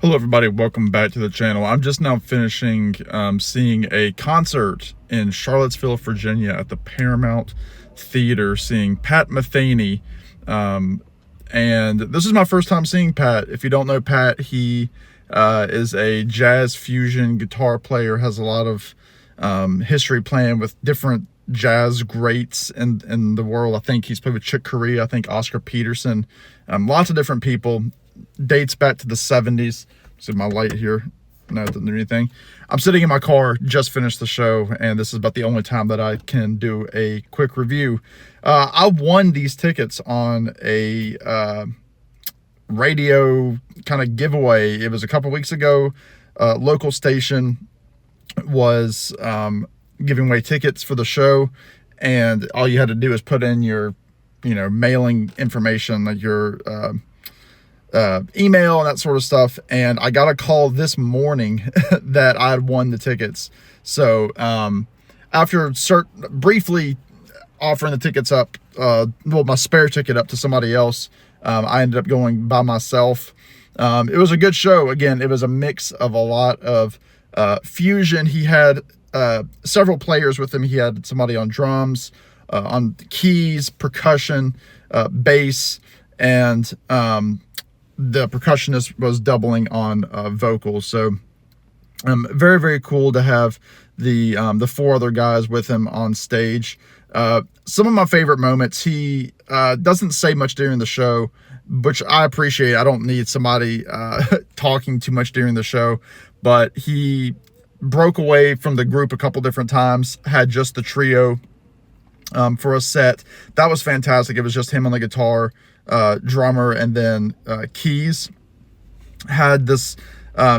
Hello everybody, welcome back to the channel. I'm just now finishing seeing a concert in Charlottesville, Virginia at the Paramount Theater, seeing Pat Metheny. And this is my first time seeing Pat. If you don't know Pat, he is a jazz fusion guitar player, has a lot of history playing with different jazz greats in the world. I think he's played with Chick Corea, I think Oscar Peterson, lots of different people. Dates back to the 70s. See my light here. No, it doesn't do anything. I'm sitting in my car, just finished the show, and this is about the only time that I can do a quick review. I won these tickets on a radio kind of giveaway. It was a couple weeks ago. Local station was giving away tickets for the show, and all you had to do is put in your, mailing information, like your email and that sort of stuff. And I got a call this morning that I had won the tickets. So after briefly offering the tickets up, my spare ticket up to somebody else, I ended up going by myself. It was a good show. Again, it was a mix of a lot of fusion. He had several players with him. He had somebody on drums, on keys, percussion, bass, and the percussionist was doubling on vocals. So very, very cool to have the four other guys with him on stage. Some of my favorite moments, he doesn't say much during the show, which I appreciate. I don't need somebody talking too much during the show, but he broke away from the group a couple different times, had just the trio for a set. That was fantastic. It was just him on the guitar, drummer, and then keys. Had this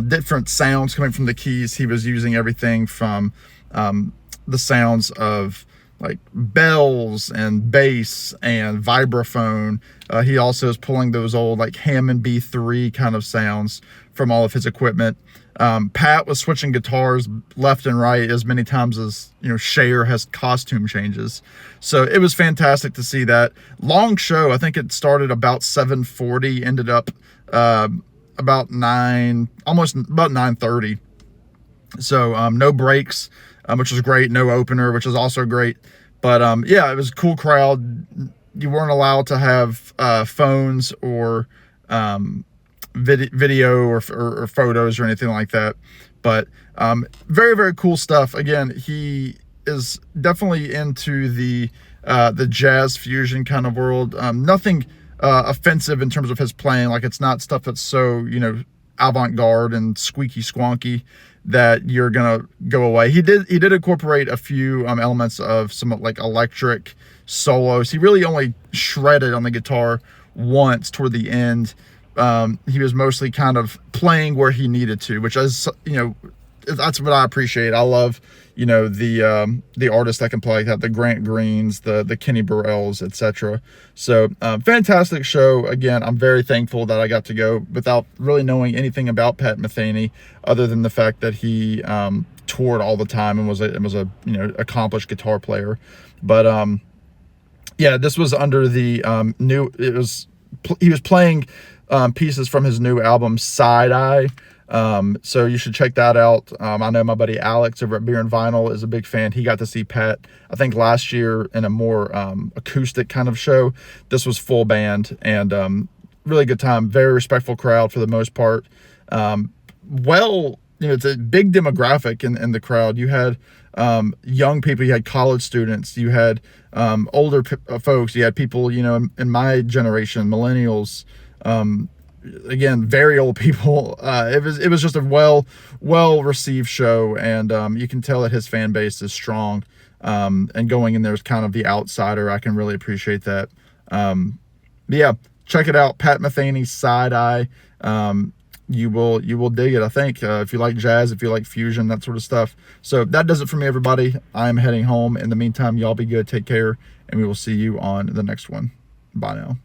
different sounds coming from the keys. He was using everything from the sounds of like bells and bass and vibraphone. He also is pulling those old like Hammond B3 kind of sounds from all of his equipment. Pat was switching guitars left and right as many times as Cher has costume changes. So it was fantastic to see that. Long show. I think it started about 7:40, ended up about 9:30. So no breaks, which was great. No opener, which is also great. But yeah, it was a cool crowd. You weren't allowed to have phones or video or photos or anything like that, but very, very cool stuff. Again, he is definitely into the jazz fusion kind of world. Nothing offensive in terms of his playing. Like, it's not stuff that's so avant-garde and squeaky squonky that you're gonna go away. He did incorporate a few elements of some like electric solos. He really only shredded on the guitar once toward the end. He was mostly kind of playing where he needed to, which is, that's what I appreciate. I love, the artists that can play like that, the Grant Greens, the Kenny Burrells, etc. So, fantastic show. Again, I'm very thankful that I got to go without really knowing anything about Pat Metheny, other than the fact that he, toured all the time and was a accomplished guitar player. But, yeah, this was under the, he was playing pieces from his new album Side Eye, so you should check that out. I know my buddy Alex over at Beer and Vinyl is a big fan. He got to see Pat, I think, last year in a more acoustic kind of show. This was full band, and really good time. Very respectful crowd for the most part. It's a big demographic in the crowd. You had young people, you had college students, you had older folks, you had people in my generation, millennials, again, very old people. It was just a well received show, and you can tell that his fan base is strong, and going in there as kind of the outsider, I can really appreciate that. But yeah, check it out, Pat Metheny's Side Eye. You will dig it, I think, if you like jazz, if you like fusion, that sort of stuff. So that does it for me, everybody. I'm heading home. In the meantime, y'all be good, take care, and we will see you on the next one. Bye now.